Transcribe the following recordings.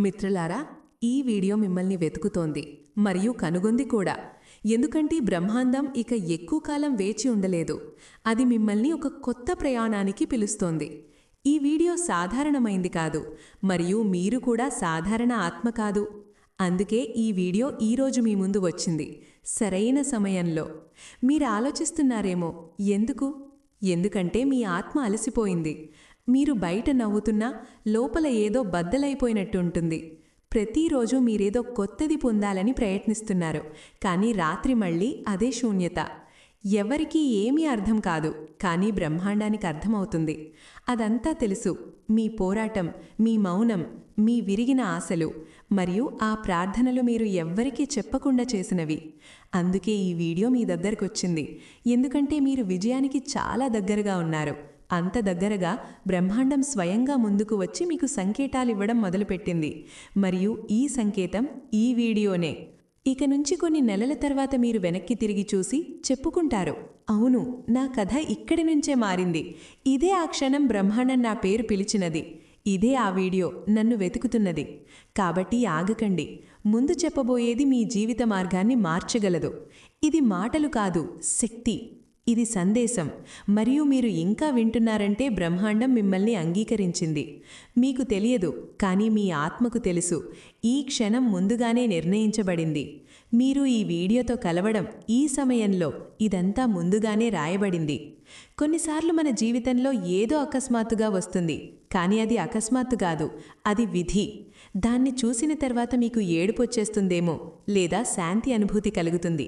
మిత్రులారా, ఈ వీడియో మిమ్మల్ని వెతుకుతోంది మరియు కనుగొంది కూడా. ఎందుకంటే బ్రహ్మాండం ఇక ఎక్కువ కాలం వేచి ఉండలేదు. అది మిమ్మల్ని ఒక కొత్త ప్రయాణానికి పిలుస్తోంది. ఈ వీడియో సాధారణమైంది కాదు, మరియు మీరు కూడా సాధారణ ఆత్మ కాదు. అందుకే ఈ వీడియో ఈరోజు మీ ముందు వచ్చింది, సరైన సమయంలో. మీరు ఆలోచిస్తున్నారేమో, ఎందుకు? ఎందుకంటే మీ ఆత్మ అలసిపోయింది. మీరు బయట నవ్వుతున్నా లోపల ఏదో బద్దలైపోయినట్టు ఉంటుంది. ప్రతిరోజు మీరేదో కొత్తది పొందాలని ప్రయత్నిస్తున్నారు, కానీ రాత్రి మళ్ళీ అదే శూన్యత. ఎవరికీ ఏమీ అర్థం కాదు, కానీ బ్రహ్మాండానికి అర్థమవుతుంది. అదంతా తెలుసు. మీ పోరాటం, మీ మౌనం, మీ విరిగిన ఆశలు మరియు ఆ ప్రార్థనలు మీరు ఎవ్వరికీ చెప్పకుండా చేసినవి. అందుకే ఈ వీడియో మీ దగ్గరకొచ్చింది. ఎందుకంటే మీరు విజయానికి చాలా దగ్గరగా ఉన్నారు. అంత దగ్గరగా బ్రహ్మాండం స్వయంగా ముందుకు వచ్చి మీకు సంకేతాలివ్వడం మొదలుపెట్టింది. మరియు ఈ సంకేతం ఈ వీడియోనే. ఇక నుంచి కొన్ని నెలల తర్వాత మీరు వెనక్కి తిరిగి చూసి చెప్పుకుంటారు, అవును, నా కథ ఇక్కడి నుంచే మారింది. ఇదే ఆ క్షణం బ్రహ్మాండం నా పేరు పిలిచినది. ఇదే ఆ వీడియో నన్ను వెతుకుతున్నది. కాబట్టి ఆగకండి. ముందు చెప్పబోయేది మీ జీవిత మార్గాన్ని మార్చగలదు. ఇది మాటలు కాదు, శక్తి. ఇది సందేశం. మరియు మీరు ఇంకా వింటున్నారంటే బ్రహ్మాండం మిమ్మల్ని అంగీకరించింది. మీకు తెలియదు, కానీ మీ ఆత్మకు తెలుసు. ఈ క్షణం ముందుగానే నిర్ణయించబడింది. మీరు ఈ వీడియోతో కలవడం ఈ సమయంలో, ఇదంతా ముందుగానే రాయబడింది. కొన్నిసార్లు మన జీవితంలో ఏదో అకస్మాత్తుగా వస్తుంది, కానీ అది అకస్మాత్తు కాదు, అది విధి. దాన్ని చూసిన తర్వాత మీకు ఏడుపొచ్చేస్తుందేమో, లేదా శాంతి అనుభూతి కలుగుతుంది.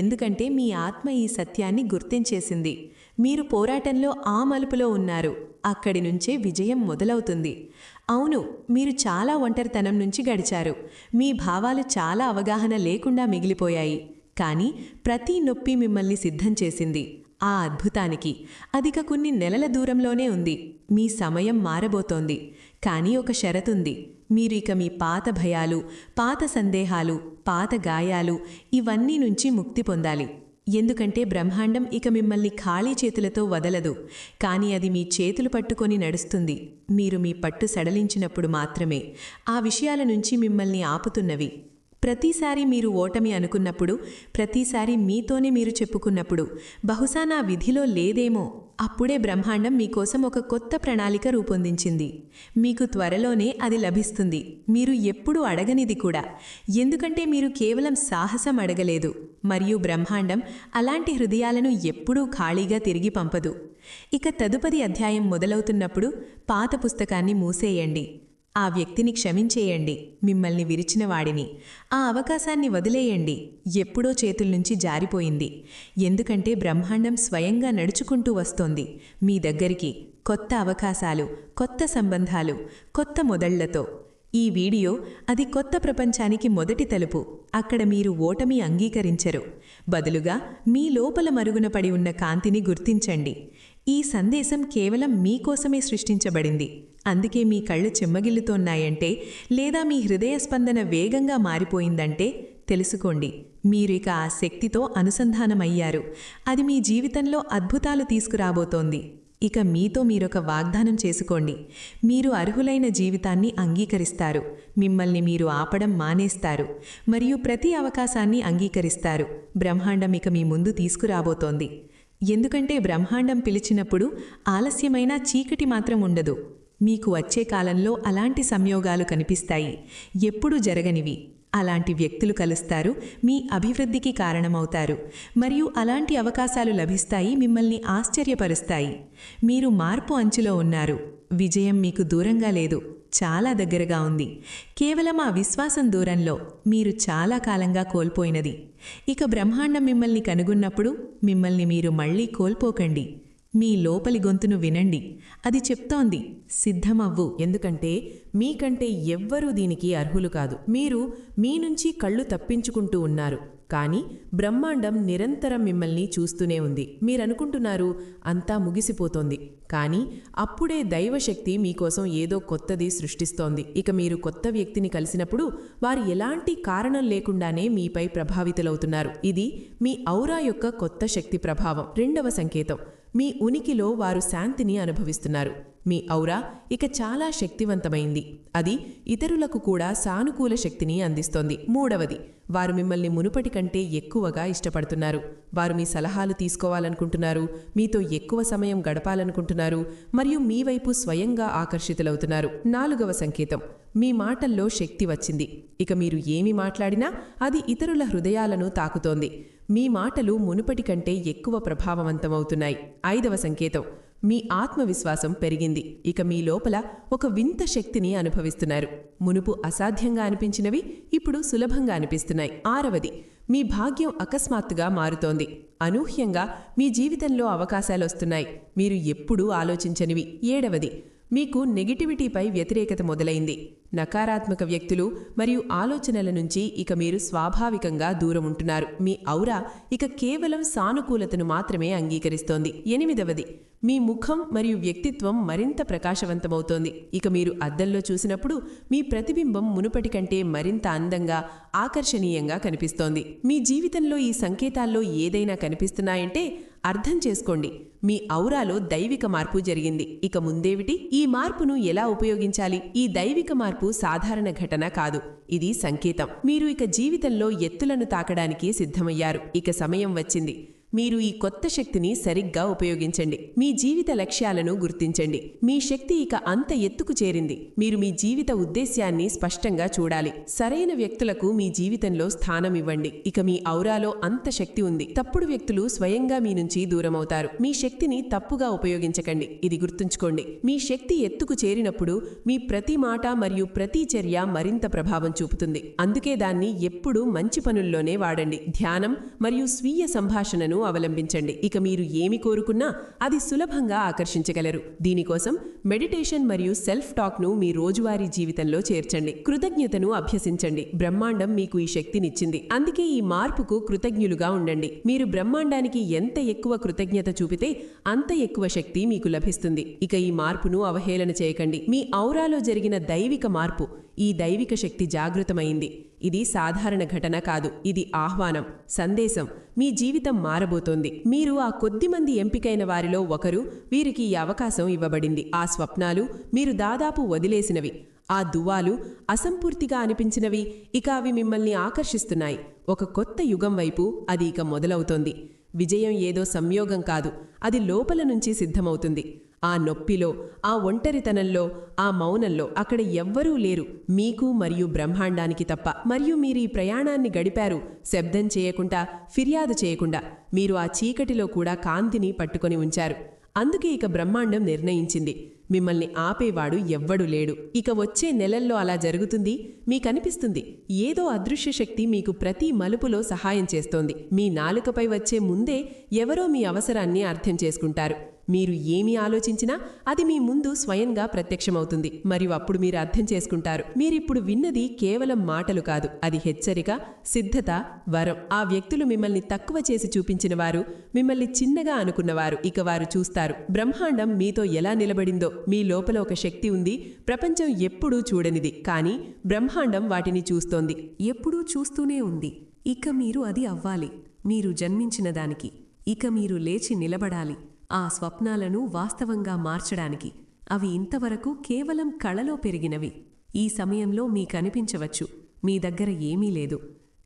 ఎందుకంటే మీ ఆత్మ ఈ సత్యాన్ని గుర్తించేసింది. మీరు పోరాటంలో ఆ మలుపులో ఉన్నారు. అక్కడి నుంచే విజయం మొదలవుతుంది. అవును, మీరు చాలా ఒంటరితనం నుంచి గడిచారు. మీ భావాలు చాలా అవగాహన లేకుండా మిగిలిపోయాయి. కానీ ప్రతి నొప్పి మిమ్మల్ని సిద్ధం చేసింది ఆ అద్భుతానికి. అదిక కొన్ని నెలల దూరంలోనే ఉంది. మీ సమయం మారబోతోంది. కానీ ఒక షరతుంది. మీరు ఇక మీ పాత భయాలు, పాత సందేహాలు, పాత గాయాలు, ఇవన్నీ నుంచి ముక్తి పొందాలి. ఎందుకంటే బ్రహ్మాండం ఇక మిమ్మల్ని ఖాళీ చేతులతో వదలదు, కానీ అది మీ చేతులు పట్టుకొని నడుస్తుంది. మీరు మీ పట్టు సడలించినప్పుడు మాత్రమే. ఆ విషయాల నుంచి మిమ్మల్ని ఆపుతున్నవి. ప్రతిసారి మీరు ఓటమి అనుకున్నప్పుడు, ప్రతిసారి మీతోనే మీరు చెప్పుకున్నప్పుడు, బహుశా నా విధిలో లేదేమో, అప్పుడే బ్రహ్మాండం మీకోసం ఒక కొత్త ప్రణాళిక రూపొందించింది. మీకు త్వరలోనే అది లభిస్తుంది. మీరు ఎప్పుడూ అడగనిది కూడా. ఎందుకంటే మీరు కేవలం సాహసం అడగలేదు, మరియు బ్రహ్మాండం అలాంటి హృదయాలను ఎప్పుడూ ఖాళీగా తిరిగి పంపదు. ఇక తదుపరి అధ్యాయం మొదలవుతున్నప్పుడు పాత పుస్తకాన్ని మూసేయండి. ఆ వ్యక్తిని క్షమించేయండి, మిమ్మల్ని విరిచిన వాడిని. ఆ అవకాశాన్ని వదిలేయండి, ఎప్పుడో చేతుల్నుంచి జారిపోయింది. ఎందుకంటే బ్రహ్మాండం స్వయంగా నడుచుకుంటూ వస్తోంది మీ దగ్గరికి, కొత్త అవకాశాలు, కొత్త సంబంధాలు, కొత్త మొదళ్లతో. ఈ వీడియో అది కొత్త ప్రపంచానికి మొదటి తలుపు. అక్కడ మీరు ఓటమి అంగీకరించరు. బదులుగా మీ లోపల మరుగున పడి ఉన్న కాంతిని గుర్తించండి. ఈ సందేశం కేవలం మీకోసమే సృష్టించబడింది. అందుకే మీ కళ్ళు చెమ్మగిల్లుతోన్నాయంటే, లేదా మీ హృదయ స్పందన వేగంగా మారిపోయిందంటే తెలుసుకోండి, మీరిక ఆ శక్తితో అనుసంధానమయ్యారు. అది మీ జీవితంలో అద్భుతాలు తీసుకురాబోతోంది. ఇక మీతో మీరొక వాగ్దానం చేసుకోండి. మీరు అర్హులైన జీవితాన్ని అంగీకరిస్తారు. మిమ్మల్ని మీరు ఆపడం మానేస్తారు. మరియు ప్రతి అవకాశాన్ని అంగీకరిస్తారు. బ్రహ్మాండం ఇక మీ ముందు తీసుకురాబోతోంది. ఎందుకంటే బ్రహ్మాండం పిలిచినప్పుడు ఆలస్యమైన చీకటి మాత్రం ఉండదు. మీకు వచ్చే కాలంలో అలాంటి సంయోగాలు కనిపిస్తాయి, ఎప్పుడూ జరగనివి. అలాంటి వ్యక్తులు కలుస్తారు, మీ అభివృద్ధికి కారణమవుతారు. మరియు అలాంటి అవకాశాలు లభిస్తాయి, మిమ్మల్ని ఆశ్చర్యపరుస్తాయి. మీరు మార్పు అంచులో ఉన్నారు. విజయం మీకు దూరంగా లేదు, చాలా దగ్గరగా ఉంది. కేవలం ఆ విశ్వాసం దూరంలో, మీరు చాలా కాలంగా కోల్పోయినది. ఇక బ్రహ్మాండం మిమ్మల్ని కనుగొన్నప్పుడు మిమ్మల్ని మీరు మళ్ళీ కోల్పోకండి. మీ లోపలి గొంతును వినండి. అది చెప్తోంది, సిద్ధమవ్వు. ఎందుకంటే మీకంటే ఎవ్వరూ దీనికి అర్హులు కాదు. మీరు మీ నుంచి కళ్ళు తప్పించుకుంటూ ఉన్నారు, కానీ బ్రహ్మాండం నిరంతరం మిమ్మల్ని చూస్తూనే ఉంది. మీరనుకుంటున్నారు అంతా ముగిసిపోతోంది, కానీ అప్పుడే దైవశక్తి మీకోసం ఏదో కొత్తది సృష్టిస్తోంది. ఇక మీరు కొత్త వ్యక్తిని కలిసినప్పుడు వారు ఎలాంటి కారణం లేకుండానే మీపై ప్రభావితులవుతున్నారు. ఇది మీ ఔరా యొక్క కొత్త శక్తి ప్రభావం. రెండవ సంకేతం, మీ ఉనికిలో వారు శాంతిని అనుభవిస్తున్నారు. మీ ఔరా ఇక చాలా శక్తివంతమైంది. అది ఇతరులకు కూడా సానుకూల శక్తిని అందిస్తోంది. మూడవది, వారు మిమ్మల్ని మునుపటి కంటే ఎక్కువగా ఇష్టపడుతున్నారు. వారు మీ సలహాలు తీసుకోవాలనుకుంటున్నారు, మీతో ఎక్కువ సమయం గడపాలనుకుంటున్నారు మరియు మీ వైపు స్వయంగా ఆకర్షితులవుతున్నారు. నాలుగవ సంకేతం, మీ మాటల్లో శక్తి వచ్చింది. ఇక మీరు ఏమి మాట్లాడినా అది ఇతరుల హృదయాలను తాకుతోంది. మీ మాటలు మునుపటి కంటే ఎక్కువ ప్రభావవంతమవుతున్నాయి. ఐదవ సంకేతం, మీ ఆత్మవిశ్వాసం పెరిగింది. ఇక మీ లోపల ఒక వింత శక్తిని అనుభవిస్తున్నారు. మునుపు అసాధ్యంగా అనిపించినవి ఇప్పుడు సులభంగా అనిపిస్తున్నాయి. ఆరవది, మీ భాగ్యం అకస్మాత్తుగా మారుతోంది. అనూహ్యంగా మీ జీవితంలో అవకాశాలొస్తున్నాయి, మీరు ఎప్పుడూ ఆలోచించనివి. ఏడవది, మీకు నెగిటివిటీపై వ్యతిరేకత మొదలైంది. నకారాత్మక వ్యక్తులు మరియు ఆలోచనల నుంచి ఇక మీరు స్వాభావికంగా దూరం ఉంటున్నారు. మీ ఔరా ఇక కేవలం సానుకూలతను మాత్రమే అంగీకరిస్తోంది. ఎనిమిదవది, మీ ముఖం మరియు వ్యక్తిత్వం మరింత ప్రకాశవంతమవుతోంది. ఇక మీరు అద్దంలో చూసినప్పుడు మీ ప్రతిబింబం మునుపటి కంటే మరింత అందంగా, ఆకర్షణీయంగా కనిపిస్తోంది. మీ జీవితంలో ఈ సంకేతాల్లో ఏదైనా కనిపిస్తున్నాయంటే అర్థం చేసుకోండి, మీ ఔరాలో దైవిక మార్పు జరిగింది. ఇక ముందేమిటి? ఈ మార్పును ఎలా ఉపయోగించాలి? ఈ దైవిక మార్పు సాధారణ ఘటన కాదు, ఇది సంకేతం. మీరు ఇక జీవితంలో ఎత్తులను తాకడానికి సిద్ధమయ్యారు. ఇక సమయం వచ్చింది. మీరు ఈ కొత్త శక్తిని సరిగ్గా ఉపయోగించండి. మీ జీవిత లక్ష్యాలను గుర్తించండి. మీ శక్తి ఇక అంత ఎత్తుకు చేరింది. మీరు మీ జీవిత ఉద్దేశ్యాన్ని స్పష్టంగా చూడాలి. సరైన వ్యక్తులకు మీ జీవితంలో స్థానం ఇవ్వండి. ఇక మీ ఔరాలో అంత శక్తి ఉంది. తప్పుడు వ్యక్తులు స్వయంగా మీ నుంచి దూరమవుతారు. మీ శక్తిని తప్పుగా ఉపయోగించకండి, ఇది గుర్తుంచుకోండి. మీ శక్తి ఎత్తుకు చేరినప్పుడు మీ ప్రతి మాట మరియు ప్రతి చర్య మరింత ప్రభావం చూపుతుంది. అందుకే దాన్ని ఎప్పుడూ మంచి పనుల్లోనే వాడండి. ధ్యానం మరియు స్వీయ సంభాషణను అవలంబించండి. ఇక మీరు ఏమి కోరుకున్నా అది సులభంగా ఆకర్షించగలరు. దీనికోసం మెడిటేషన్ మరియు సెల్ఫ్ టాక్ను మీ రోజువారీ జీవితంలో చేర్చండి. కృతజ్ఞతను అభ్యసించండి. బ్రహ్మాండం మీకు ఈ శక్తినిచ్చింది, అందుకే ఈ మార్పుకు కృతజ్ఞులుగా ఉండండి. మీరు బ్రహ్మాండానికి ఎంత ఎక్కువ కృతజ్ఞత చూపితే అంత ఎక్కువ శక్తి మీకు లభిస్తుంది. ఇక ఈ మార్పును అవహేళన చేయకండి. మీ ఔరాలో జరిగిన దైవిక మార్పు, ఈ దైవిక శక్తి జాగృతమైంది. ఇది సాధారణ ఘటన కాదు, ఇది ఆహ్వానం, సందేశం. మీ జీవితం మారబోతోంది. మీరు ఆ కొద్దిమంది ఎంపికైన వారిలో ఒకరు. వీరికి ఈ అవకాశం ఇవ్వబడింది. ఆ స్వప్నాలు మీరు దాదాపు వదిలేసినవి, ఆ దువ్వాలు అసంపూర్తిగా అనిపించినవి, ఇక అవి మిమ్మల్ని ఆకర్షిస్తున్నాయి. ఒక కొత్త యుగం వైపు అది ఇక మొదలవుతోంది. విజయం ఏదో సంయోగం కాదు, అది లోపల నుంచి సిద్ధమవుతుంది. ఆ నొప్పిలో, ఆ ఒంటరితనంలో, ఆ మౌనంలో అక్కడ ఎవ్వరూ లేరు, మీకు మరియు బ్రహ్మాండానికి తప్ప. మరియు మీరు ఈ ప్రయాణాన్ని గడిపారు, శబ్దం చేయకుండా, ఫిర్యాదు చేయకుండా. మీరు ఆ చీకటిలో కూడా కాంతిని పట్టుకొని ఉంచారు. అందుకే ఇక బ్రహ్మాండం నిర్ణయించింది, మిమ్మల్ని ఆపేవాడు ఎవ్వడు లేడు. ఇక వచ్చే నెలల్లో అలా జరుగుతుంది. మీకనిపిస్తుంది ఏదో అదృశ్య శక్తి మీకు ప్రతి మలుపులో సహాయం చేస్తోంది. మీ నాలుకపై వచ్చే ముందే ఎవరో మీ అవసరాన్ని అర్థం చేసుకుంటారు. మీరు ఏమి ఆలోచించినా అది మీ ముందు స్వయంగా ప్రత్యక్షమవుతుంది. మరియు అప్పుడు మీరు అర్థం చేసుకుంటారు, మీరిప్పుడు విన్నది కేవలం మాటలు కాదు, అది హెచ్చరిక, సిద్ధత, వరం. ఆ వ్యక్తులు మిమ్మల్ని తక్కువ చేసి చూపించిన వారు, మిమ్మల్ని చిన్నగా అనుకున్నవారు ఇక వారు చూస్తారు బ్రహ్మాండం మీతో ఎలా నిలబడిందో. మీ లోపల ఒక శక్తి ఉంది, ప్రపంచం ఎప్పుడూ చూడనిది, కానీ బ్రహ్మాండం వాటిని చూస్తోంది, ఎప్పుడూ చూస్తూనే ఉంది. ఇక మీరు అది అవ్వాలి, మీరు జన్మించిన దానికి. ఇక మీరు లేచి నిలబడాలి, ఆ స్వప్నాలను వాస్తవంగా మార్చడానికి. అవి ఇంతవరకు కేవలం కళలో పెరిగినవి. ఈ సమయంలో మీకనిపించవచ్చు మీ దగ్గర ఏమీ లేదు,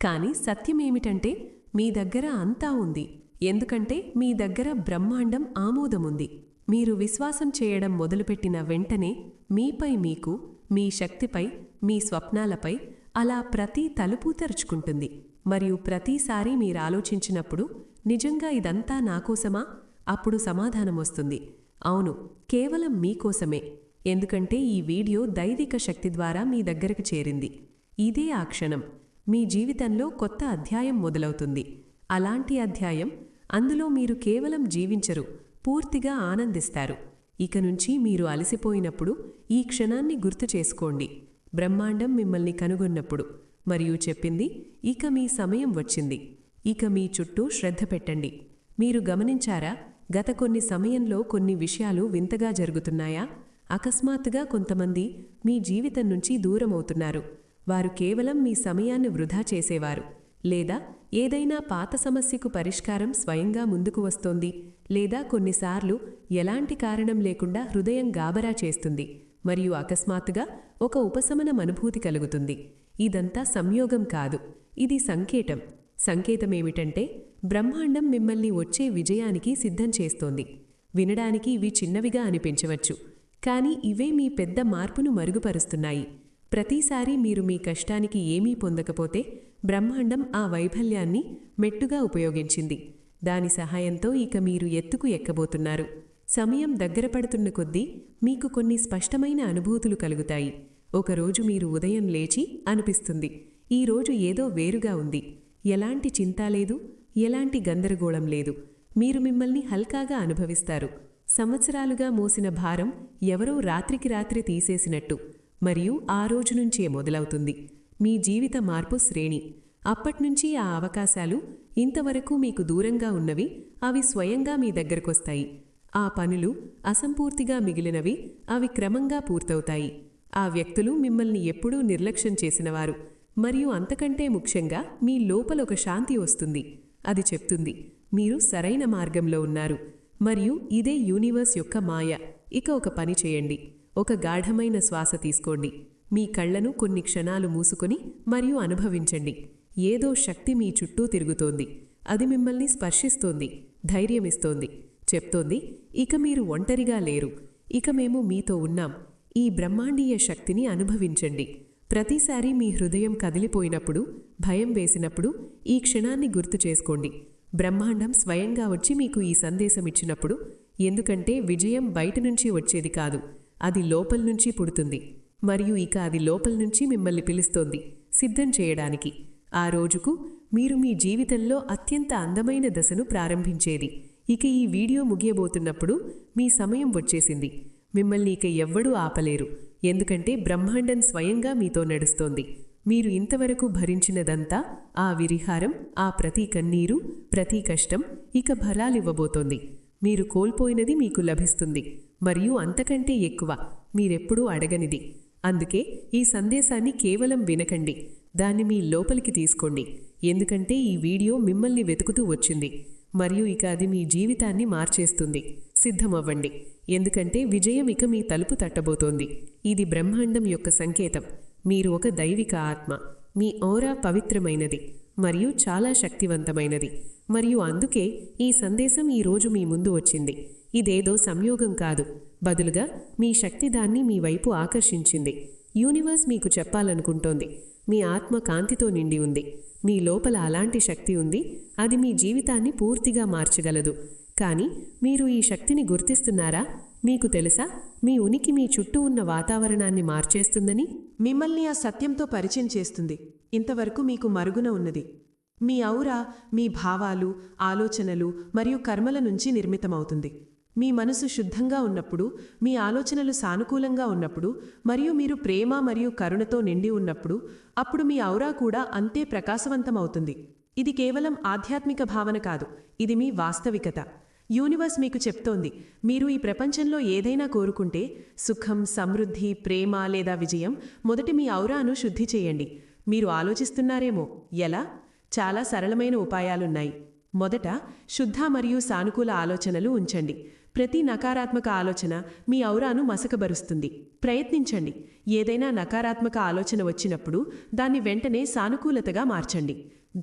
కాని సత్యమేమిటంటే మీ దగ్గర అంతా ఉంది. ఎందుకంటే మీ దగ్గర బ్రహ్మాండం ఆమోదముంది. మీరు విశ్వాసం చేయడం మొదలుపెట్టిన వెంటనే మీపై మీకు, మీ శక్తిపై, మీ స్వప్నాలపై అలా ప్రతి తలుపు తెరుచుకుంటుంది. మరియు ప్రతిసారి మీరాలోచించినప్పుడు నిజంగా ఇదంతా నాకోసమా? అప్పుడు సమాధానమొస్తుంది, అవును, కేవలం మీకోసమే. ఎందుకంటే ఈ వీడియో దైవిక శక్తి ద్వారా మీ దగ్గరకు చేరింది. ఇదే ఆ క్షణం. మీ జీవితంలో కొత్త అధ్యాయం మొదలవుతుంది. అలాంటి అధ్యాయం, అందులో మీరు కేవలం జీవించరు, పూర్తిగా ఆనందిస్తారు. ఇక నుంచి మీరు అలసిపోయినప్పుడు ఈ క్షణాన్ని గుర్తు చేసుకోండి. బ్రహ్మాండం మిమ్మల్ని కనుగొన్నప్పుడు మరియు చెప్పింది, ఇక మీ సమయం వచ్చింది. ఇక మీ చుట్టూ శ్రద్ధ పెట్టండి. మీరు గమనించారా, గత కొన్ని సమయంలో కొన్ని విషయాలు వింతగా జరుగుతున్నాయా? అకస్మాత్తుగా కొంతమంది మీ జీవితం నుంచి దూరమవుతున్నారు. వారు కేవలం మీ సమయాన్ని వృధా చేసేవారు. లేదా ఏదైనా పాత సమస్యకు పరిష్కారం స్వయంగా ముందుకు వస్తోంది. లేదా కొన్నిసార్లు ఎలాంటి కారణం లేకుండా హృదయం గాబరా చేస్తుంది మరియు అకస్మాత్తుగా ఒక ఉపశమనం అనుభూతి కలుగుతుంది. ఇదంతా సంయోగం కాదు, ఇది సంకేతం. సంకేతమేమిటంటే బ్రహ్మాండం మిమ్మల్ని వచ్చే విజయానికి సిద్ధం చేస్తోంది. వినడానికి ఇవి చిన్నవిగా అనిపించవచ్చు, కానీ ఇవే మీ పెద్ద మార్పును మరుగుపరుస్తున్నాయి. ప్రతిసారీ మీరు మీ కష్టానికి ఏమీ పొందకపోతే బ్రహ్మాండం ఆ వైఫల్యాన్ని మెట్టుగా ఉపయోగించింది. దాని సహాయంతో ఇక మీరు ఎత్తుకు ఎక్కబోతున్నారు. సమయం దగ్గర పడుతున్న కొద్దీ మీకు కొన్ని స్పష్టమైన అనుభూతులు కలుగుతాయి. ఒకరోజు మీరు ఉదయం లేచి అనిపిస్తుంది, ఈరోజు ఏదో వేరుగా ఉంది. ఎలాంటి చింత లేదు, ఎలాంటి గందరగోళం లేదు. మీరు మిమ్మల్ని హల్కాగా అనుభవిస్తారు. సంవత్సరాలుగా మోసిన భారం ఎవరో రాత్రికి రాత్రి తీసేసినట్టు. మరియు ఆ రోజు నుంచే మొదలవుతుంది మీ జీవిత మార్పు శ్రేణి. అప్పట్నుంచి ఆ అవకాశాలు ఇంతవరకు మీకు దూరంగా ఉన్నవి అవి స్వయంగా మీ దగ్గరకొస్తాయి. ఆ పనులు అసంపూర్తిగా మిగిలినవి అవి క్రమంగా పూర్తవుతాయి. ఆ వ్యక్తులు మిమ్మల్ని ఎప్పుడూ నిర్లక్ష్యం చేసినవారు. మరియు అంతకంటే ముఖ్యంగా మీ లోపల ఒక శాంతి వస్తుంది. అది చెప్తుంది మీరు సరైన మార్గంలో ఉన్నారు. మరియు ఇదే యూనివర్స్ యొక్క మాయ. ఇక ఒక పని చేయండి. ఒక గాఢమైన శ్వాస తీసుకోండి. మీ కళ్లను కొన్ని క్షణాలు మూసుకొని మరియు అనుభవించండి. ఏదో శక్తి మీ చుట్టూ తిరుగుతోంది. అది మిమ్మల్ని స్పర్శిస్తోంది, ధైర్యమిస్తోంది, చెప్తోంది ఇక మీరు ఒంటరిగా లేరు, ఇక మేము మీతో ఉన్నాం. ఈ బ్రహ్మాండీయ శక్తిని అనుభవించండి. ప్రతిసారీ మీ హృదయం కదిలిపోయినప్పుడు, భయం వేసినప్పుడు ఈ క్షణాన్ని గుర్తు చేసుకోండి. బ్రహ్మాండం స్వయంగా వచ్చి మీకు ఈ సందేశమిచ్చినప్పుడు. ఎందుకంటే విజయం బయట నుంచి వచ్చేది కాదు, అది లోపల్నుంచి పుడుతుంది. మరియు ఇక అది లోపల్నుంచి మిమ్మల్ని పిలుస్తోంది సిద్ధం చేయడానికి. ఆ రోజుకు మీరు మీ జీవితంలో అత్యంత అందమైన దశను ప్రారంభించేది. ఇక ఈ వీడియో ముగియబోతున్నప్పుడు మీ సమయం వచ్చేసింది. మిమ్మల్ని ఇక ఎవ్వడూ ఆపలేరు, ఎందుకంటే బ్రహ్మాండం స్వయంగా మీతో నడుస్తోంది. మీరు ఇంతవరకు భరించినదంతా, ఆ విరిహారం, ఆ ప్రతి కన్నీరు, ప్రతి కష్టం ఇక ఫలాలివ్వబోతోంది. మీరు కోల్పోయినది మీకు లభిస్తుంది, మరియు అంతకంటే ఎక్కువ, మీరెప్పుడూ అడగనిది. అందుకే ఈ సందేశాన్ని కేవలం వినకండి, దాన్ని మీ లోపలికి తీసుకోండి. ఎందుకంటే ఈ వీడియో మిమ్మల్ని వెతుకుతూ వచ్చింది, మరియు ఇక అది మీ జీవితాన్ని మార్చేస్తుంది. సిద్ధమవ్వండి, ఎందుకంటే విజయం ఇక మీ తలుపు తట్టబోతోంది. ఇది బ్రహ్మాండం యొక్క సంకేతం. మీరు ఒక దైవిక ఆత్మ. మీ ఔరా పవిత్రమైనది మరియు చాలా శక్తివంతమైనది. మరియు అందుకే ఈ సందేశం ఈరోజు మీ ముందు వచ్చింది. ఇదేదో సంయోగం కాదు, బదులుగా మీ శక్తి దాన్ని మీ వైపు ఆకర్షించింది. యూనివర్స్ మీకు చెప్పాలనుకుంటోంది, మీ ఆత్మ కాంతితో నిండి ఉంది. మీ లోపల అలాంటి శక్తి ఉంది, అది మీ జీవితాన్ని పూర్తిగా మార్చగలదు. కానీ మీరు ఈ శక్తిని గుర్తిస్తున్నారా? మీకు తెలుసా, మీ ఉనికి మీ చుట్టూ ఉన్న వాతావరణాన్ని మార్చేస్తుందని? మిమ్మల్ని ఆ సత్యంతో పరిచయం చేస్తుంది. ఇంతవరకు మీకు మరుగున ఉన్నది. మీ ఔరా మీ భావాలు, ఆలోచనలు మరియు కర్మల నుంచి నిర్మితమవుతుంది. మీ మనసు శుద్ధంగా ఉన్నప్పుడు, మీ ఆలోచనలు సానుకూలంగా ఉన్నప్పుడు, మరియు మీరు ప్రేమ మరియు కరుణతో నిండి ఉన్నప్పుడు, అప్పుడు మీ ఔరా కూడా అంతే ప్రకాశవంతమవుతుంది. ఇది కేవలం ఆధ్యాత్మిక భావన కాదు, ఇది మీ వాస్తవికత. యూనివర్స్ మీకు చెప్తోంది, మీరు ఈ ప్రపంచంలో ఏదైనా కోరుకుంటే, సుఖం, సమృద్ధి, ప్రేమ లేదా విజయం, మొదటి మీ ఔరాను శుద్ధి చేయండి. మీరు ఆలోచిస్తున్నారేమో, ఎలా? చాలా సరళమైన ఉపాయాలున్నాయి. మొదట, శుద్ధ మరియు సానుకూల ఆలోచనలు ఉంచండి. ప్రతి నకారాత్మక ఆలోచన మీ ఔరాను మసకబరుస్తుంది. ప్రయత్నించండి. ఏదైనా నకారాత్మక ఆలోచన వచ్చినప్పుడు దాన్ని వెంటనే సానుకూలతగా మార్చండి.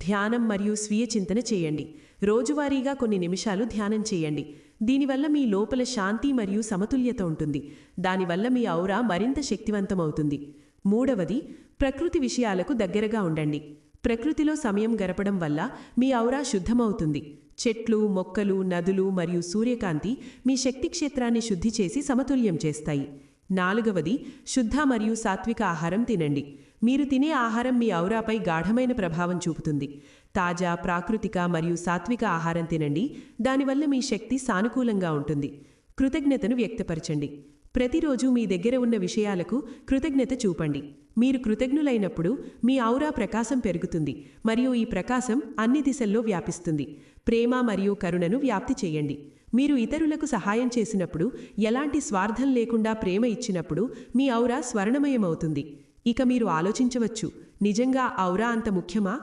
ధ్యానం మరియు స్వీయ చింతన చేయండి. రోజువారీగా కొన్ని నిమిషాలు ధ్యానం చేయండి. దీనివల్ల మీ లోపల శాంతి మరియు సమతుల్యత ఉంటుంది. దానివల్ల మీ ఔరా మరింత శక్తివంతమవుతుంది. మూడవది, ప్రకృతి విషయాలకు దగ్గరగా ఉండండి. ప్రకృతిలో సమయం గడపడం వల్ల మీ ఔరా శుద్ధమవుతుంది. చెట్లు, మొక్కలు, నదులు మరియు సూర్యకాంతి మీ శక్తి క్షేత్రాన్ని శుద్ధి చేసి సమతుల్యం చేస్తాయి. నాలుగవది, శుద్ధ మరియు సాత్విక ఆహారం తినండి. మీరు తినే ఆహారం మీ ఔరాపై గాఢమైన ప్రభావం చూపుతుంది. తాజా, ప్రాకృతిక మరియు సాత్విక ఆహారం తినండి. దానివల్ల మీ శక్తి సానుకూలంగా ఉంటుంది. కృతజ్ఞతను వ్యక్తపరచండి. ప్రతిరోజు మీ దగ్గర ఉన్న విషయాలకు కృతజ్ఞత చూపండి. మీరు కృతజ్ఞులైనప్పుడు మీ ఔరా ప్రకాశం పెరుగుతుంది మరియు ఈ ప్రకాశం అన్ని దిశల్లో వ్యాపిస్తుంది. ప్రేమ మరియు కరుణను వ్యాప్తి చేయండి. మీరు ఇతరులకు సహాయం చేసినప్పుడు, ఎలాంటి స్వార్థం లేకుండా ప్రేమ ఇచ్చినప్పుడు మీ ఔరా స్వర్ణమయమవుతుంది. ఇక మీరు ఆలోచించవచ్చు, నిజంగా ఔరా అంత ముఖ్యమా?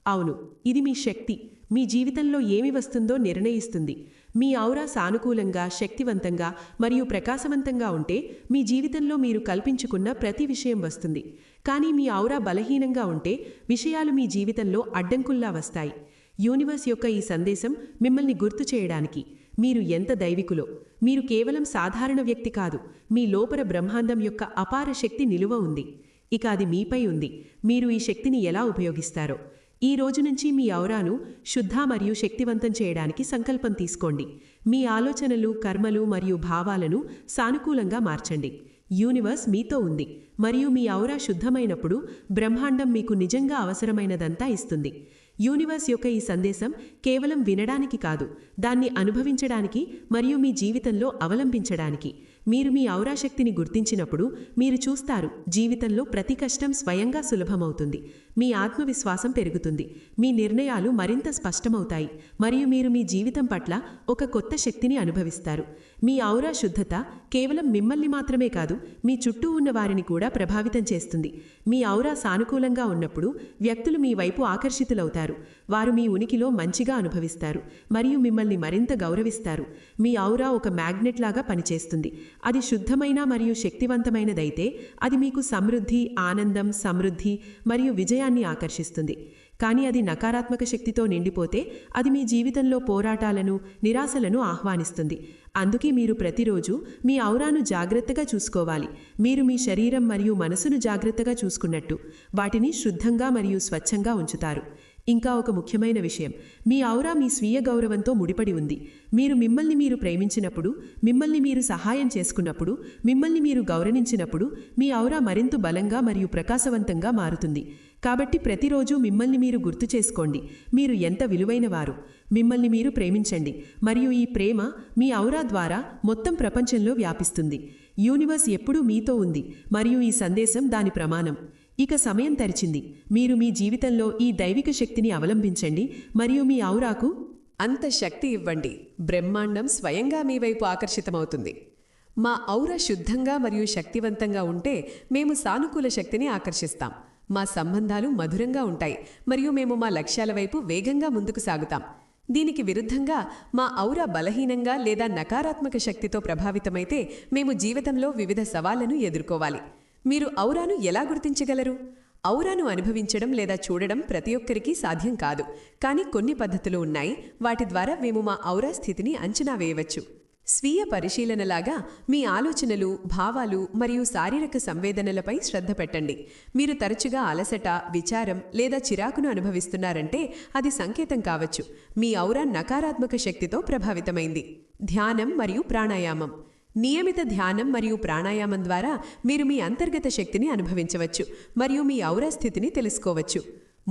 అవును, ఇది మీ శక్తి. మీ జీవితంలో ఏమి వస్తుందో నిర్ణయిస్తుంది. మీ ఔరా సానుకూలంగా, శక్తివంతంగా మరియు ప్రకాశవంతంగా ఉంటే మీ జీవితంలో మీరు కల్పించుకున్న ప్రతి విషయం వస్తుంది. కానీ మీ ఔరా బలహీనంగా ఉంటే విషయాలు మీ జీవితంలో అడ్డంకుల్లా వస్తాయి. యూనివర్స్ యొక్క ఈ సందేశం మిమ్మల్ని గుర్తు చేయడానికి, మీరు ఎంత దైవికులో, మీరు కేవలం సాధారణ వ్యక్తి కాదు, మీ లోపల బ్రహ్మాండం యొక్క అపార శక్తి నిలువ ఉంది. ఇక అది మీపై ఉంది, మీరు ఈ శక్తిని ఎలా ఉపయోగిస్తారో. ఈ రోజు నుంచి మీ ఔరాను శుద్ధ మరియు శక్తివంతం చేయడానికి సంకల్పం తీసుకోండి. మీ ఆలోచనలు, కర్మలు మరియు భావాలను సానుకూలంగా మార్చండి. యూనివర్స్ మీతో ఉంది మరియు మీ ఔరా శుద్ధమైనప్పుడు బ్రహ్మాండం మీకు నిజంగా అవసరమైనదంతా ఇస్తుంది. యూనివర్స్ యొక్క ఈ సందేశం కేవలం వినడానికి కాదు, దాన్ని అనుభవించడానికి మరియు మీ జీవితంలో అవలంబించడానికి. మీరు మీ ఔరా శక్తిని గుర్తించినప్పుడు మీరు చూస్తారు, జీవితంలో ప్రతి కష్టం స్వయంగా సులభమవుతుంది. మీ ఆత్మవిశ్వాసం పెరుగుతుంది, మీ నిర్ణయాలు మరింత స్పష్టమవుతాయి మరియు మీరు మీ జీవితం పట్ల ఒక కొత్త శక్తిని అనుభవిస్తారు. మీ ఔరా శుద్ధత కేవలం మిమ్మల్ని మాత్రమే కాదు, మీ చుట్టూ ఉన్న వారిని కూడా ప్రభావితం చేస్తుంది. మీ ఔరా సానుకూలంగా ఉన్నప్పుడు వ్యక్తులు మీ వైపు ఆకర్షితులవుతారు. వారు మీ ఉనికిలో మంచిగా అనుభవిస్తారు మరియు మిమ్మల్ని మరింత గౌరవిస్తారు. మీ ఔరా ఒక మ్యాగ్నెట్ లాగా పనిచేస్తుంది. అది శుద్ధమైన మరియు శక్తివంతమైనదైతే అది మీకు సమృద్ధి, ఆనందం, సమృద్ధి మరియు విజయాన్ని ఆకర్షిస్తుంది. కానీ అది నకారాత్మక శక్తితో నిండిపోతే అది మీ జీవితంలో పోరాటాలను, నిరాశలను ఆహ్వానిస్తుంది. అందుకే మీరు ప్రతిరోజు మీ ఔరాను జాగ్రత్తగా చూసుకోవాలి. మీరు మీ శరీరం మరియు మనసును జాగ్రత్తగా చూసుకున్నట్టు వాటిని శుద్ధంగా మరియు స్వచ్ఛంగా ఉంచుతారు. ఇంకా ఒక ముఖ్యమైన విషయం, మీ ఔరా మీ స్వీయ గౌరవంతో ముడిపడి ఉంది. మీరు మిమ్మల్ని మీరు ప్రేమించినప్పుడు, మిమ్మల్ని మీరు సహాయం చేసుకున్నప్పుడు, మిమ్మల్ని మీరు గౌరవించినప్పుడు మీ ఔరా మరింత బలంగా మరియు ప్రకాశవంతంగా మారుతుంది. కాబట్టి ప్రతిరోజు మిమ్మల్ని మీరు గుర్తు చేసుకోండి, మీరు ఎంత విలువైనవారు. మిమ్మల్ని మీరు ప్రేమించండి మరియు ఈ ప్రేమ మీ ఔరా ద్వారా మొత్తం ప్రపంచంలో వ్యాపిస్తుంది. యూనివర్స్ ఎప్పుడూ మీతో ఉంది మరియు ఈ సందేశం దాని ప్రమాణం. ఇక సమయం తెరిచింది. మీరు మీ జీవితంలో ఈ దైవిక శక్తిని అవలంబించండి మరియు మీ ఔరాకు అంత శక్తి ఇవ్వండి. బ్రహ్మాండం స్వయంగా మీ వైపు ఆకర్షితమవుతుంది. మా ఔరా శుద్ధంగా మరియు శక్తివంతంగా ఉంటే మేము సానుకూల శక్తిని ఆకర్షిస్తాం. మా సంబంధాలు మధురంగా ఉంటాయి మరియు మేము మా లక్ష్యాల వైపు వేగంగా ముందుకు సాగుతాం. దీనికి విరుద్ధంగా మా ఔరా బలహీనంగా లేదా నకారాత్మక శక్తితో ప్రభావితమైతే మేము జీవితంలో వివిధ సవాళ్లను ఎదుర్కోవాలి. మీరు ఔరాను ఎలా గుర్తించగలరు? ఔరాను అనుభవించడం లేదా చూడడం ప్రతి ఒక్కరికీ సాధ్యం కాదు, కానీ కొన్ని పద్ధతులు ఉన్నాయి. వాటి ద్వారా మేము మా ఔరా స్థితిని అంచనా వేయవచ్చు. స్వీయ పరిశీలనలాగా మీ ఆలోచనలు, భావాలు మరియు శారీరక సంవేదనలపై శ్రద్ధ పెట్టండి. మీరు తరచుగా అలసట, విచారం లేదా చిరాకును అనుభవిస్తున్నారంటే అది సంకేతం కావచ్చు, మీ ఔరా నకారాత్మక శక్తితో ప్రభావితమైంది. ధ్యానం మరియు ప్రాణాయామం. నియమిత ధ్యానం మరియు ప్రాణాయామం ద్వారా మీరు మీ అంతర్గత శక్తిని అనుభవించవచ్చు మరియు మీ ఔరా స్థితిని తెలుసుకోవచ్చు.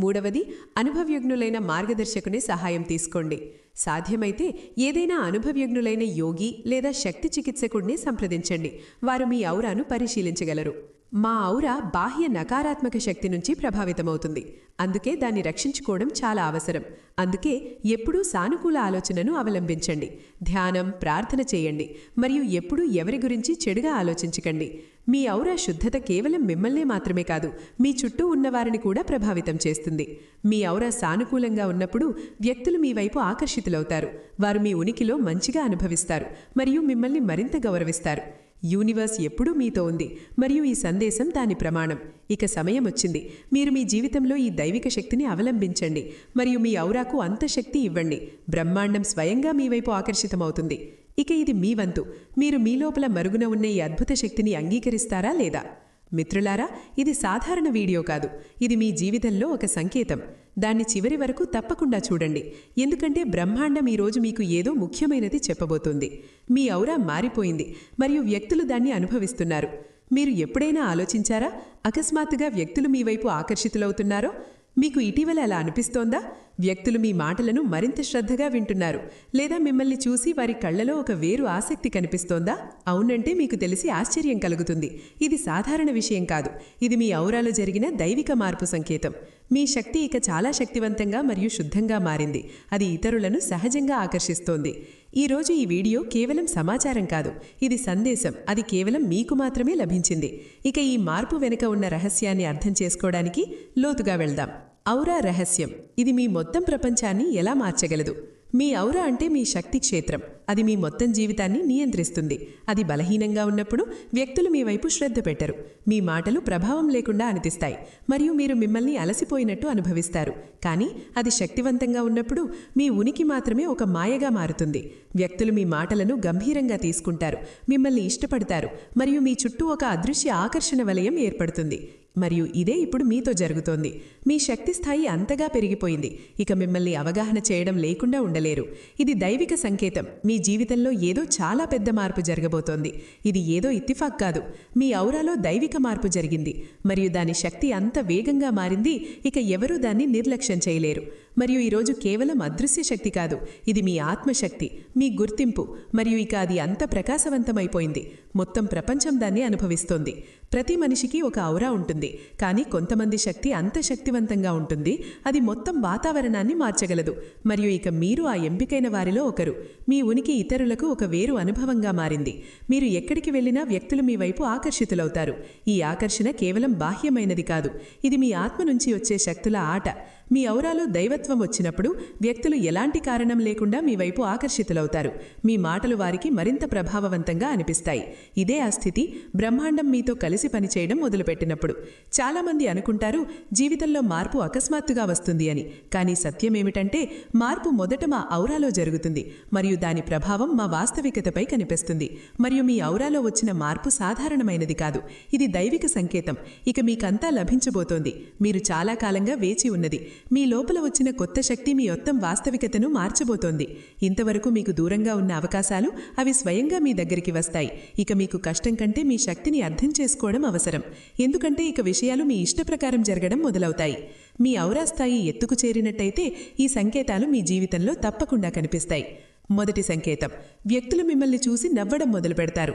మూడవది, అనుభవజ్ఞులైన మార్గదర్శకుని సహాయం తీసుకోండి. సాధ్యమైతే ఏదైనా అనుభవజ్ఞులైన యోగి లేదా శక్తి చికిత్సకుడిని సంప్రదించండి. వారు మీ ఔరాను పరిశీలించగలరు. మా ఔరా బాహ్య నకారాత్మక శక్తి నుంచి ప్రభావితమవుతుంది, అందుకే దాన్ని రక్షించుకోవడం చాలా అవసరం. అందుకే ఎప్పుడూ సానుకూల ఆలోచనను అవలంబించండి, ధ్యానం, ప్రార్థన చేయండి మరియు ఎప్పుడూ ఎవరి గురించి చెడుగా ఆలోచించకండి. మీ ఔరా శుద్ధత కేవలం మిమ్మల్నే మాత్రమే కాదు, మీ చుట్టూ ఉన్నవారిని కూడా ప్రభావితం చేస్తుంది. మీ ఔరా సానుకూలంగా ఉన్నప్పుడు వ్యక్తులు మీ వైపు ఆకర్షితులవుతారు. వారు మీ ఉనికిలో మంచిగా అనుభవిస్తారు మరియు మిమ్మల్ని మరింత గౌరవిస్తారు. యూనివర్స్ ఎప్పుడూ మీతో ఉంది మరియు ఈ సందేశం దాని ప్రమాణం. ఇక సమయం వచ్చింది. మీరు మీ జీవితంలో ఈ దైవిక శక్తిని అవలంబించండి మరియు మీ ఔరాకు అంత శక్తి ఇవ్వండి. బ్రహ్మాండం స్వయంగా మీ వైపు ఆకర్షితమవుతుంది. ఇక ఇది మీ వంతు. మీరు మీ లోపల మరుగున ఉన్న ఈ అద్భుత శక్తిని అంగీకరిస్తారా లేదా? మిత్రులారా, ఇది సాధారణ వీడియో కాదు, ఇది మీ జీవితంలో ఒక సంకేతం. దాన్ని చివరి వరకు తప్పకుండా చూడండి, ఎందుకంటే బ్రహ్మాండం ఈరోజు మీకు ఏదో ముఖ్యమైనది చెప్పబోతోంది. మీ ఔరా మారిపోయింది మరియు వ్యక్తులు దాన్ని అనుభవిస్తున్నారు. మీరు ఎప్పుడైనా ఆలోచించారా, అకస్మాత్తుగా వ్యక్తులు మీ వైపు ఆకర్షితులవుతున్నారో? మీకు ఇటీవల అలా అనిపిస్తోందా? వ్యక్తులు మీ మాటలను మరింత శ్రద్ధగా వింటున్నారు, లేదా మిమ్మల్ని చూసి వారి కళ్లలో ఒక వేరు ఆసక్తి కనిపిస్తోందా? అవునంటే మీకు తెలిసి ఆశ్చర్యం కలుగుతుంది. ఇది సాధారణ విషయం కాదు, ఇది మీ ఔరాలో జరిగిన దైవిక మార్పు సంకేతం. మీ శక్తి ఇక చాలా శక్తివంతంగా మరియు శుద్ధంగా మారింది. అది ఇతరులను సహజంగా ఆకర్షిస్తోంది. ఈరోజు ఈ వీడియో కేవలం సమాచారం కాదు, ఇది సందేశం. అది కేవలం మీకు మాత్రమే లభించింది. ఇక ఈ మార్పు వెనుక ఉన్న రహస్యాన్ని అర్థం చేసుకోవడానికి లోతుగా వెళ్దాం. ఔరా రహస్యం. ఇది మీ మొత్తం ప్రపంచాన్ని ఎలా మార్చగలదు? మీ ఔరా అంటే మీ శక్తి క్షేత్రం. అది మీ మొత్తం జీవితాన్ని నియంత్రిస్తుంది. అది బలహీనంగా ఉన్నప్పుడు వ్యక్తులు మీ వైపు శ్రద్ధ పెట్టరు. మీ మాటలు ప్రభావం లేకుండా అనిపిస్తాయి మరియు మీరు మిమ్మల్ని అలసిపోయినట్టు అనుభవిస్తారు. కానీ అది శక్తివంతంగా ఉన్నప్పుడు మీ ఉనికి మాత్రమే ఒక మాయగా మారుతుంది. వ్యక్తులు మీ మాటలను గంభీరంగా తీసుకుంటారు, మిమ్మల్ని ఇష్టపడతారు మరియు మీ చుట్టూ ఒక అదృశ్య ఆకర్షణ వలయం ఏర్పడుతుంది. మరియు ఇదే ఇప్పుడు మీతో జరుగుతోంది. మీ శక్తి స్థాయి అంతగా పెరిగిపోయింది. ఇక మిమ్మల్ని అవగాహన చేయడం లేకుండా ఉండలేరు. ఇది దైవిక సంకేతం. మీ జీవితంలో ఏదో చాలా పెద్ద మార్పు జరగబోతోంది. ఇది ఏదో ఇత్తిఫాక్ కాదు. మీ ఔరాలో దైవిక మార్పు జరిగింది మరియు దాని శక్తి అంత వేగంగా మారింది. ఇక ఎవరూ దాన్ని నిర్లక్ష్యం చేయలేరు. మరియు ఈరోజు కేవలం అదృశ్య శక్తి కాదు, ఇది మీ ఆత్మశక్తి, మీ గుర్తింపు. మరియు ఇక అది అంత ప్రకాశవంతమైపోయింది. మొత్తం ప్రపంచం దాన్ని అనుభవిస్తోంది. ప్రతి మనిషికి ఒక ఔరా ఉంటుంది, కానీ కొంతమంది శక్తి అంత శక్తివంతంగా ఉంటుంది అది మొత్తం వాతావరణాన్ని మార్చగలదు. మరియు ఇక మీరు ఆ ఎంపికైన వారిలో ఒకరు. మీ ఉనికి ఇతరులకు ఒక వేరు అనుభవంగా మారింది. మీరు ఎక్కడికి వెళ్ళినా వ్యక్తులు మీ వైపు ఆకర్షితులవుతారు. ఈ ఆకర్షణ కేవలం బాహ్యమైనది కాదు, ఇది మీ ఆత్మ నుంచి వచ్చే శక్తుల ఆట. మీ ఔరాలో దైవత్వం వచ్చినప్పుడు వ్యక్తులు ఎలాంటి కారణం లేకుండా మీ వైపు ఆకర్షితులవుతారు. మీ మాటలు వారికి మరింత ప్రభావవంతంగా అనిపిస్తాయి. ఇదే ఆ స్థితి బ్రహ్మాండం మీతో కలిసి పనిచేయడం మొదలుపెట్టినప్పుడు. చాలామంది అనుకుంటారు జీవితంలో మార్పు అకస్మాత్తుగా వస్తుంది అని. కానీ సత్యమేమిటంటే మార్పు మొదట మా ఔరాలో జరుగుతుంది మరియు దాని ప్రభావం మా వాస్తవికతపై కనిపిస్తుంది. మరియు మీ ఔరాలో వచ్చిన మార్పు సాధారణమైనది కాదు, ఇది దైవిక సంకేతం. ఇక మీకంతా లభించబోతోంది. మీరు చాలా కాలంగా వేచి ఉన్నది. మీ లోపల వచ్చిన కొత్త శక్తి మీ మొత్తం వాస్తవికతను మార్చబోతోంది. ఇంతవరకు మీకు దూరంగా ఉన్న అవకాశాలు అవి స్వయంగా మీ దగ్గరికి వస్తాయి. ఇక మీకు కష్టం కంటే మీ శక్తిని అర్థం చేసుకోవడం అవసరం. ఎందుకంటే ఇక విషయాలు మీ ఇష్టప్రకారం జరగడం మొదలవుతాయి. మీ ఔరా స్థాయి ఎత్తుకు చేరినట్టయితే ఈ సంకేతాలు మీ జీవితంలో తప్పకుండా కనిపిస్తాయి. మొదటి సంకేతం, వ్యక్తులు మిమ్మల్ని చూసి నవ్వడం మొదలు పెడతారు.